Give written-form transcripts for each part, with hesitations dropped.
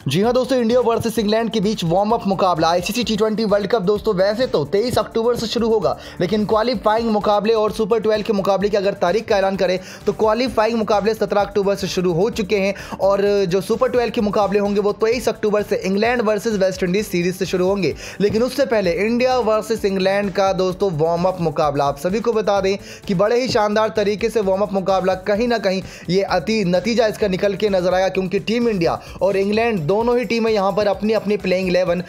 जी हाँ दोस्तों, India versus England के बीच वार्म अप मुकाबला आईसीसी टी20 वर्ल्ड कप दोस्तों वैसे तो 23 अक्टूबर से शुरू होगा, लेकिन क्वालिफाइंग मुकाबले और सुपर 12 के मुकाबले की अगर तारीख का ऐलान करें तो क्वालिफाइंग मुकाबले 17 अक्टूबर से शुरू हो चुके हैं और जो सुपर 12 के मुकाबले होंगे वो 23 अक्टूबर से England versus West Indies series से शुरू होंगे। लेकिन उससे पहले इंडिया वर्सेस इंग्लैंड का दोस्तों वार्म अप मुकाबला आप सभी को बता दें कि बड़े ही शानदार तरीके से वार्म अप मुकाबला कहीं ना कहीं ये अति नतीजा इसका निकल के नजर आया, क्योंकि टीम इंडिया और इंग्लैंड दोनों ही टीमें यहाँ पर अपनी अपनी प्लेइंग 11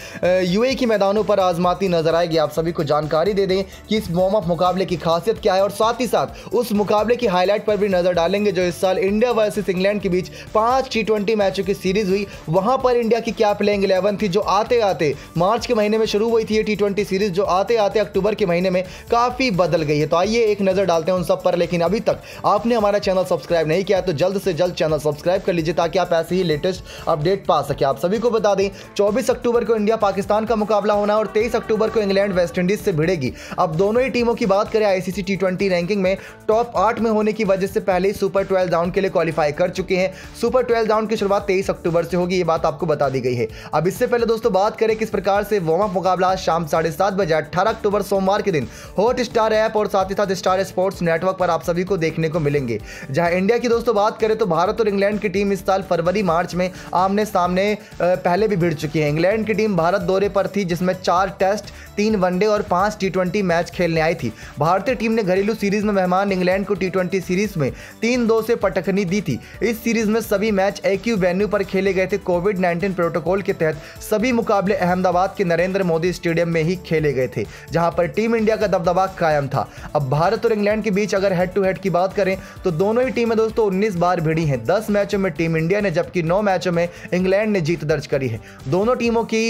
यूएई के मैदानों पर आजमाती नजर आएगी। आप सभी को जानकारी दे दें कि इस वार्म अप मुकाबले की खासियत क्या है और साथ ही साथ उस मुकाबले की हाईलाइट पर भी नजर डालेंगे जो इस साल इंडिया वर्सेस इंग्लैंड के बीच 5 टी20 मैचों की सीरीज हुई। वहां पर इंडिया की क्या प्लेइंग 11 थी जो आते आते मार्च के महीने में शुरू हुई थी ये टी20 सीरीज, जो आते आते अक्टूबर के महीने में काफी बदल गई है। तो आइए एक नजर डालते हैं उन सब पर। लेकिन अभी तक आपने हमारा चैनल सब्सक्राइब नहीं किया तो जल्द से जल्द चैनल सब्सक्राइब कर लीजिए ताकि आप ऐसे ही लेटेस्ट अपडेट पा सके। आप सभी को बता दें 24 अक्टूबर को इंडिया पाकिस्तान का मुकाबला होना है और 23 अक्टूबर को इंग्लैंड वेस्ट इंडीज से भिड़ेगी। अब दोनों ही टीमों की बात करें आईसीसी टी20 रैंकिंग में टॉप 8 में होने की वजह से पहले ही सुपर 12 राउंड के लिए क्वालिफाई कर चुके हैं। सुपर 12 राउंड की शुरुआत 23 अक्टूबर से होगी, ये बात आपको बता दी गई है। अब इससे पहले दोस्तों बात करें किस प्रकार से वार्म अप मुकाबला आज शाम 7:30 बजे 18 अक्टूबर सोमवार के दिन हॉट स्टार ऐप और साथ ही साथ स्टार स्पोर्ट्स नेटवर्क पर आप सभी को देखने को मिलेंगे। जहां इंडिया की दोस्तों बात करें तो भारत और इंग्लैंड की टीम इस साल फरवरी मार्च में आमने सामने पहले भी भिड़ चुकी है। इंग्लैंड की टीम भारत दौरे पर थी जिसमें 4 टेस्ट 3 वनडे और 5 टी20 मैच खेलने आई थी। भारतीय टीम ने घरेलू सीरीज में मेहमान इंग्लैंड को टी20 सीरीज में 3-2 से पटखनी दी थी। इस सीरीज में सभी मैच एक ही वेन्यू पर खेले गए थे। कोविड-19 प्रोटोकॉल के तहत सभी मुकाबले अहमदाबाद के नरेंद्र मोदी स्टेडियम में ही खेले गए थे, जहां पर टीम इंडिया का दबदबा कायम था। अब भारत और इंग्लैंड के बीच अगर हेड टू हेड की बात करें तो दोनों ही टीमें दोस्तों 19 बार भिड़ी हैं। 10 मैचों में टीम इंडिया ने जबकि 9 मैचों में इंग्लैंड ने जीत दर्ज करी है। दोनों टीमों की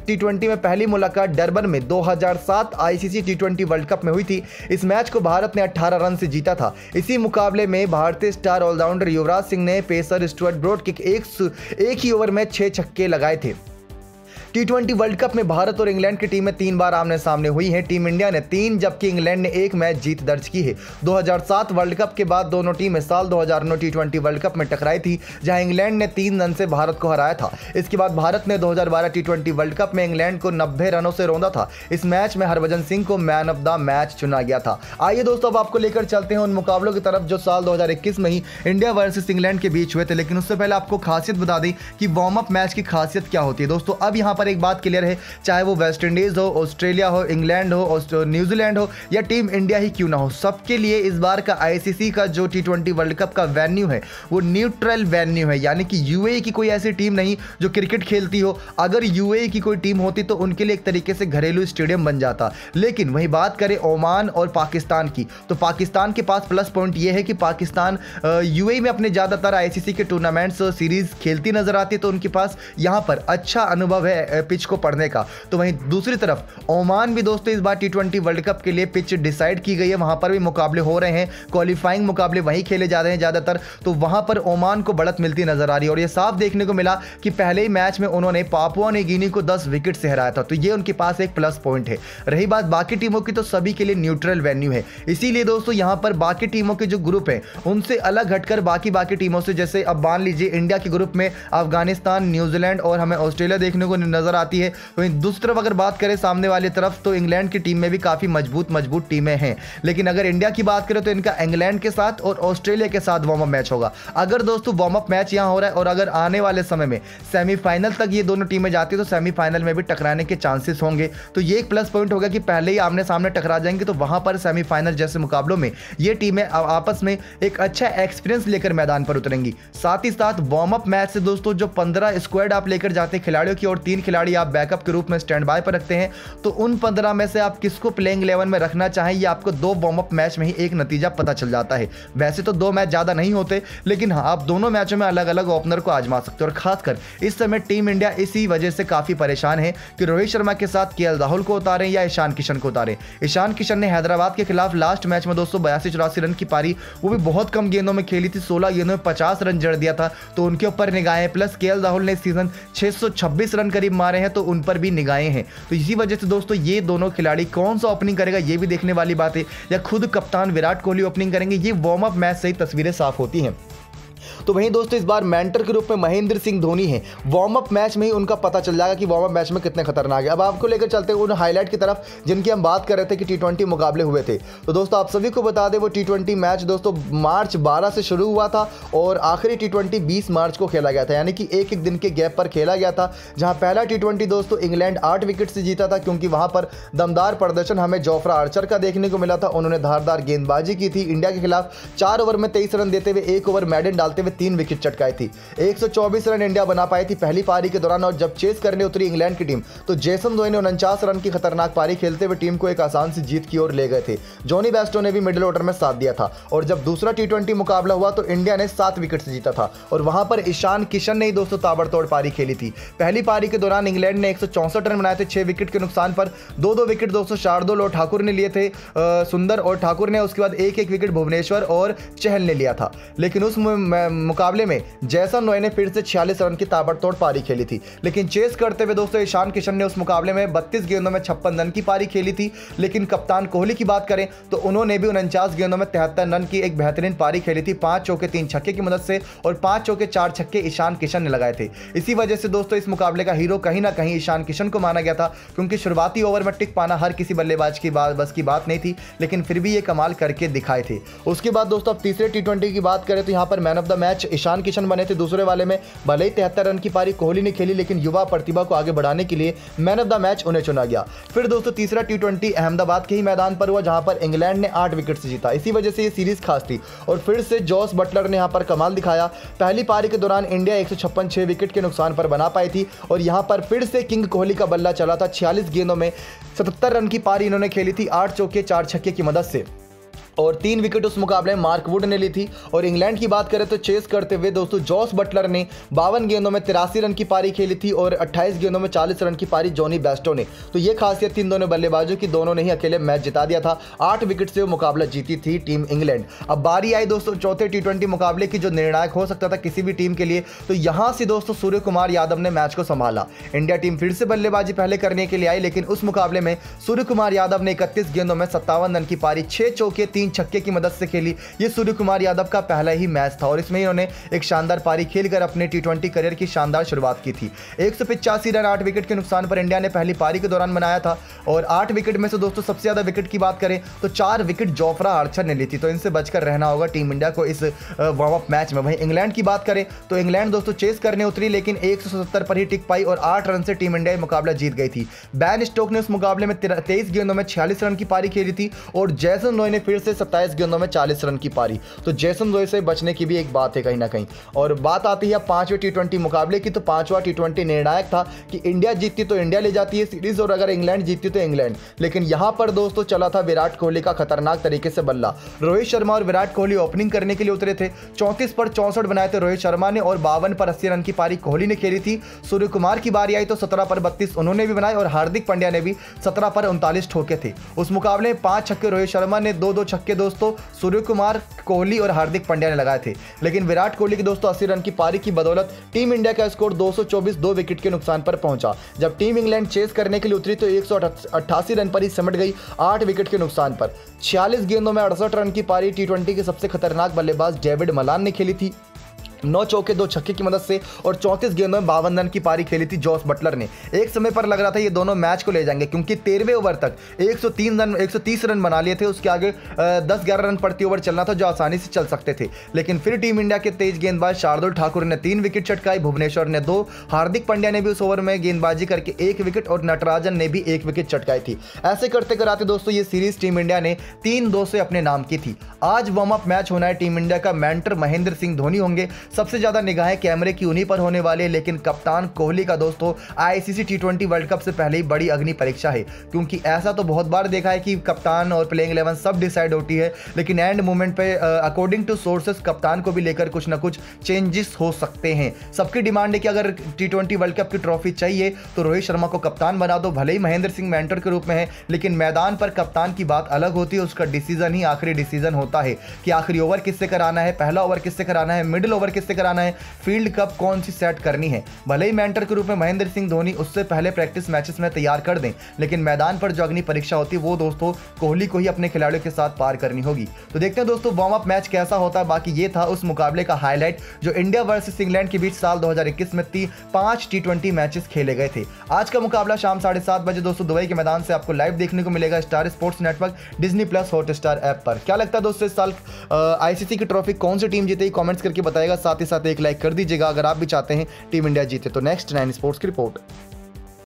टी20 में पहली मुलाकात डरबन में 2007 आईसीसी टी20 वर्ल्ड कप में हुई थी। इस मैच को भारत ने 18 रन से जीता था। इसी मुकाबले में भारतीय स्टार ऑलराउंडर युवराज सिंह ने पेसर स्टुअर्ट ब्रॉड के एक ही ओवर में 6 छक्के लगाए थे। टी20 वर्ल्ड कप में भारत और इंग्लैंड की टीमें 3 बार आमने सामने हुई हैं। टीम इंडिया ने 3 जबकि इंग्लैंड ने 1 मैच जीत दर्ज की है। 2007 वर्ल्ड कप के बाद दोनों टीमें साल 2009 टी20 वर्ल्ड कप में टकराई थी, जहां इंग्लैंड ने 3 रन से भारत को हराया था। इसके बाद भारत ने 2012 टी20 वर्ल्ड कप में इंग्लैंड को 90 रनों से रौंदा था। इस मैच में हरभजन सिंह को मैन ऑफ द मैच चुना गया था। आइए दोस्तों अब आपको लेकर चलते हैं उन मुकाबलों की तरफ जो साल 2021 में ही इंडिया वर्सेस इंग्लैंड के बीच हुए थे। लेकिन उससे पहले आपको खासियत बता दें कि वार्म अप मैच की खासियत क्या होती है। दोस्तों अब यहाँ पर एक बात क्लियर है, चाहे वो वेस्ट इंडीज हो, ऑस्ट्रेलिया हो, इंग्लैंड हो, न्यूजीलैंड हो या टीम इंडिया ही क्यों ना हो, सबके लिए इस बार का आईसीसी का जो टी20 वर्ल्ड कप का वेन्यू है वो न्यूट्रल वेन्यू है। यानी कि यूएई की कोई ऐसी टीम नहीं जो क्रिकेट खेलती हो। अगर यूएई की कोई टीम होती तो उनके लिए एक तरीके से घरेलू स्टेडियम बन जाता। लेकिन वही बात करें ओमान और पाकिस्तान की तो पाकिस्तान के पास प्लस पॉइंट ये है कि पाकिस्तान यूएई में अपने ज़्यादातर आईसीसी के टूर्नामेंट्स सीरीज खेलती नजर आती है, तो उनके पास यहाँ पर अच्छा अनुभव है पिच को पढ़ने का। तो वहीं दूसरी तरफ ओमान भी दोस्तों इस बार टी20 वर्ल्ड कप के लिए पिच डिसाइड की गई है। वहां पर भी मुकाबले हो रहे हैं, क्वालिफाइंग मुकाबले वहीं खेले जा रहे हैं ज्यादातर, तो वहां पर ओमान को बढ़त मिलती नजर आ रही है। और यह साफ देखने को मिला कि पहले ही मैच में उन्होंने पापुआ न्यू गिनी को 10 विकेट से हराया था, तो ये उनके पास एक प्लस पॉइंट है। रही बात बाकी टीमों की तो सभी के लिए न्यूट्रल वेन्यू है। इसीलिए दोस्तों यहां पर बाकी टीमों के जो ग्रुप है उनसे अलग हटकर बाकी टीमों से, जैसे अब मान लीजिए इंडिया के ग्रुप में अफगानिस्तान, न्यूजीलैंड और हमें ऑस्ट्रेलिया देखने को नजर आती है। दूसरी तरफ अगर बात करें सामने वाली तरफ तो इंग्लैंड की टीम में भी काफी मजबूत टीमें हैं। लेकिन अगर इंडिया की बात करें तो इनका इंग्लैंड के साथ और ऑस्ट्रेलिया के साथ वार्म अप मैच होगा। अगर दोस्तों वार्म अप मैच यहां हो रहा है और अगर आने वाले समय में सेमीफाइनल तक ये दोनों टीमें जाती है तो सेमीफाइनल में भी टकराने के चांसेस होंगे। तो ये एक प्लस पॉइंट होगा कि पहले ही आमने सामने टकरा जाएंगे, तो वहां पर सेमीफाइनल जैसे मुकाबलों में ये टीमें आपस में एक अच्छा एक्सपीरियंस लेकर मैदान पर उतरेंगी। साथ ही साथ वार्म अप मैच से दोस्तों जो 15 स्क्वाड आप लेकर जाते हैं खिलाड़ियों की और 3 खिलाड़ी आप बैकअप के रूप में स्टैंड बाय पर रखते हैं, तो उन 15 में से आप किसको प्लेइंग 11 में रखना चाहें ये आपको 2 वार्म अप मैच में ही एक नतीजा पता चल जाता है। वैसे तो 2 मैच ज्यादा नहीं होते, लेकिन हाँ आप दोनों मैचों में अलग अलग ओपनर को आजमा सकते हो। और खासकर इस समय टीम इंडिया इसी वजह से काफी परेशान है कि रोहित शर्मा के साथ केएल राहुल को उतारें या ईशान किशन को उतारें। ईशान किशन ने हैदराबाद के खिलाफ लास्ट मैच में दोस्तों 82-84 रन की पारी, वो भी बहुत कम गेंदों में खेली थी, 16 गेंदों में 50 रन जड़ दिया था, तो उनके ऊपर निगाहें। प्लस केएल राहुल ने इस सीजन 626 रन करीब मारे हैं, तो उन पर भी निगाहें हैं। तो इसी वजह से दोस्तों ये दोनों खिलाड़ी कौन सा ओपनिंग करेगा ये भी देखने वाली बात है, या खुद कप्तान विराट कोहली ओपनिंग करेंगे, ये वार्म अप मैच से ही तस्वीरें साफ होती हैं। तो वहीं दोस्तों इस बार मेंटर के रूप में महेंद्र सिंह धोनी है। वार्म अप मैच में ही उनका पता चल जाएगा कि वार्म अप मैच में कितने खतरनाक है। अब आपको लेकर चलते हैं उन हाईलाइट की तरफ जिनकी हम बात कर रहे थे कि T20 मुकाबले हुए थे। तो दोस्तों आप सभी को बता दें वो T20 मैच दोस्तों मार्च 12 से शुरू हुआ था और आखिरी T20 20 मार्च को खेला गया था, यानी कि एक एक दिन के गैप पर खेला गया था। जहां पहला T20 दोस्तों इंग्लैंड 8 विकेट से जीता था, क्योंकि वहां पर दमदार प्रदर्शन हमें जोफ्रा आर्चर का देखने को मिला था। उन्होंने धारदार गेंदबाजी की थी। इंडिया के खिलाफ 4 ओवर में 23 रन देते हुए 1 ओवर मैडन डालते हुए 3 विकेट चटकाई थी। 124 रन इंडिया बना पाई थी पहली पारी के दौरान, और जब चेस करने उतरी इंग्लैंड की टीम तो जेसन रोय ने 49 रन की खतरनाक पारी खेलते हुए टीम को एक आसान सी जीत की ओर ले गए थे। जॉनी बेस्टो ने भी मिडिल ऑर्डर में साथ दिया था। और जब दूसरा T20 मुकाबला हुआ तो इंडिया ने 7 विकेट से जीता था, और वहां पर ईशान किशन ने ही दोस्तों ताबड़तोड़ पारी खेली थी। पहली पारी के दौरान इंग्लैंड ने 164 रन बनाए थे 6 विकेट के नुकसान पर। 2-2 विकेट दोस्तों शार्दुल और ठाकुर ने लिए थे, सुंदर और ठाकुर ने, उसके बाद 1-1 विकेट भुवनेश्वर और चहल ने लिया था। लेकिन उस मुकाबले में जैसन रॉय ने फिर से 46 रन की ताबड़तोड़ पारी खेली थी। लेकिन चेस करते हुए दोस्तों ईशान किशन ने उस मुकाबले में 32 गेंदों में 56 रन की पारी खेली थी। लेकिन कप्तान कोहली की बात करें तो उन्होंने भी 49 गेंदों में 73 रन की एक बेहतरीन पारी खेली थी, 5 चौके 3 छक्के की मदद से, और 5 चौके 4 छक्के ईशान किशन ने लगाए थे। इसी वजह से दोस्तों इस मुकाबले का हीरो कहीं ना कहीं ईशान किशन को माना गया था, क्योंकि शुरुआती ओवर में टिक पाना हर किसी बल्लेबाज की बस की बात नहीं थी, लेकिन फिर भी ये कमाल करके दिखाए थे। उसके बाद दोस्तों अब तीसरे T20 की बात करें तो यहाँ पर man of the match Ishan Kishan बने थे। दूसरे वाले में भले ही 73 रन की पारी कोहली ने खेली, लेकिन युवा प्रतिभा को आगे बढ़ाने के लिए मैन ऑफ द मैच उन्हें चुना गया। फिर दोस्तों तीसरा T20 अहमदाबाद के ही मैदान पर हुआ, जहां पर इंग्लैंड ने 8 विकेट से जीता। इसी वजह से ये सीरीज खास थी, और फिर से जॉस बटलर ने यहां पर कमाल दिखाया। पहली पारी के दौरान इंडिया 156 6 विकेट के नुकसान पर बना पाई थी, और यहां पर फिर से किंग कोहली का बल्ला चला था। 46 गेंदों में 77 रन की पारी इन्होंने खेली थी 8 चौके 4 छक्के की मदद से, और 3 विकेट उस मुकाबले में मार्क वुड ने ली थी। और इंग्लैंड की बात करें तो चेस करते हुए दोस्तों जॉस बटलर ने 52 गेंदों में 83 रन की पारी खेली थी, और 28 गेंदों में 40 रन की पारी जॉनी बेस्टो ने। तो ये खासियत थी इन दोनों बल्लेबाजों की, दोनों ने ही अकेले मैच जिता दिया था। 8 विकेट से वो मुकाबला जीती थी टीम इंग्लैंड। अब बारी आई दोस्तों चौथे T20 मुकाबले की, जो निर्णायक हो सकता था किसी भी टीम के लिए। तो यहां से दोस्तों सूर्य कुमार यादव ने मैच को संभाला। इंडिया टीम फिर से बल्लेबाजी पहले करने के लिए आई, लेकिन उस मुकाबले में सूर्य कुमार यादव ने 31 गेंदों में 57 रन की पारी 6 चौके 3 छक्के की मदद से खेली। ये सूर्य कुमार यादव का पहला ही मैच था, और इसमें इन्होंने एक शानदार पारी खेलकर अपने T20 करियर की शानदार शुरुआत की थी। 185 रन 8 विकेट के नुकसान पर इंडिया ने पहली पारी के दौरान बनाया था, और 8 विकेट में से दोस्तों सबसे ज्यादा विकेट की बात करें तो 4 विकेट जोफ्रा आर्चर ने ली थी। तो इनसे बचकर रहना होगा टीम इंडिया को इस वार्म अप मैच में। वहीं इंग्लैंड की बात करें तो इंग्लैंड दोस्तों चेस करने उतरी, लेकिन 177 पर ही टिक पाई, और 8 रन से टीम इंडिया मुकाबला जीत गई थी। बैन स्टोक ने उस मुकाबले में 23 गेंदों में 46 रन की पारी खेली थी, और जैसन रॉय ने फिर से 27 गेंदों में 40 रन की पारी। तो जैसन रॉय से बचने की भी एक बात है कहीं ना कहीं। और बात आती है 5वें T20 मुकाबले की, तो 5वां T20 निर्णायक था कि इंडिया जीतती तो इंडिया ले जाती है सीरीज, और अगर इंग्लैंड जीतती तो इंग्लैंड। लेकिन यहां पर दोस्तों चला था विराट कोहली का खतरनाक तरीके से बल्ला। रोहित शर्मा और विराट कोहली ओपनिंग करने के लिए उतरे थे। 34 पर 64 बनाए थे रोहित शर्मा ने, और 52 पर 80 रन की पारी कोहली ने खेली थी। सूर्य कुमार की बारी आई तो 17 पर 32 उन्होंने भी बनाए, और हार्दिक पांड्या ने भी 17 पर 39 ठोके थे। उस मुकाबले में 5 छक्के रोहित शर्मा ने, 2-2 छक्के दोस्तों सूर्य कुमार, कोहली और हार्दिक पांड्या ने लगाए थे। लेकिन विराट कोहली की दोस्तों 80 रन की पारी की बदौलत टीम इंडिया का स्कोर 224 2 विकेट के नुकसान पर पहुंचा। जब टीम इंग्लैंड चेस करने के लिए उतरी तो 188 रन पर ही सिमट गई 8 विकेट के नुकसान पर। 46 गेंदों में 68 रन की पारी T20 के सबसे खतरनाक बल्लेबाज डेविड मलान ने खेली थी, 9 चौके 2 छक्के की मदद से, और 34 गेंदों में 52 रन की पारी खेली थी जॉस बटलर ने। एक समय पर लग रहा था ये दोनों मैच को ले जाएंगे, क्योंकि 13वें ओवर तक 130 रन बना लिए थे। उसके आगे 10-11 रन प्रति ओवर चलना था, जो आसानी से चल सकते थे। लेकिन फिर टीम इंडिया के तेज गेंदबाज शार्दुल ठाकुर ने 3 विकेट चटकाई, भुवनेश्वर ने 2, हार्दिक पांड्या ने भी उस ओवर में गेंदबाजी करके 1 विकेट, और नटराजन ने भी 1 विकेट चटकाई थी। ऐसे करते कराते दोस्तों ये सीरीज टीम इंडिया ने 3-2 से अपने नाम की थी। आज वार्म अप मैच होना है। टीम इंडिया का मेंटर महेंद्र सिंह धोनी होंगे। सबसे ज्यादा निगाहें कैमरे की उन्हीं पर होने वाले, लेकिन कप्तान कोहली का दोस्तों ICC T20 वर्ल्ड कप से पहले ही बड़ी अग्नि परीक्षा है, क्योंकि ऐसा तो बहुत बार देखा है कि कप्तान और प्लेइंग 11 सब डिसाइड होती है, लेकिन एंड मोमेंट पे अकॉर्डिंग टू सोर्सेस कप्तान को भी लेकर कुछ ना कुछ चेंजेस हो सकते हैं। सबकी डिमांड है कि अगर T20 वर्ल्ड कप की ट्रॉफी चाहिए तो रोहित शर्मा को कप्तान बना दो। भले ही महेंद्र सिंह मेंटर के रूप में है, लेकिन मैदान पर कप्तान की बात अलग होती है। उसका डिसीजन ही आखिरी डिसीजन होता है कि आखिरी ओवर किससे कराना है, पहला ओवर किससे कराना है, मिडिल ओवर किससे कराना है, फील्ड कप कौन सी सेट करनी है। भले ही मेंटर के रूप में महेंद्र सिंह धोनी उससे पहले प्रैक्टिस मैचेस में तैयार कर दें, लेकिन मैदान पर जो अग्नि परीक्षा होती है वो दोस्तों कोहली को ही अपने खिलाड़ियों के साथ पार करनी होगी। तो देखते हैं दोस्तों वार्म अप मैच कैसा होता है। बाकी ये था उस मुकाबले का हाईलाइट जो इंडिया वर्सेस इंग्लैंड के बीच साल 2021 में 5 T20 मैचेस खेले गए थे। आज का मुकाबला शाम 7:30 बजे दोस्तों दुबई के मैदान से आपको लाइव देखने को मिलेगा star sports network, Disney plus, Hotstar app पर। क्या लगता है दोस्तों इस साल आईसीसी की ट्रॉफी कौन सी टीम जीतेगी, कमेंट्स करके बताएगा। साथ ही साथ एक लाइक कर दीजिएगा अगर आप भी चाहते हैं टीम इंडिया जीते। तो नेक्स्ट 9 स्पोर्ट्स की रिपोर्ट।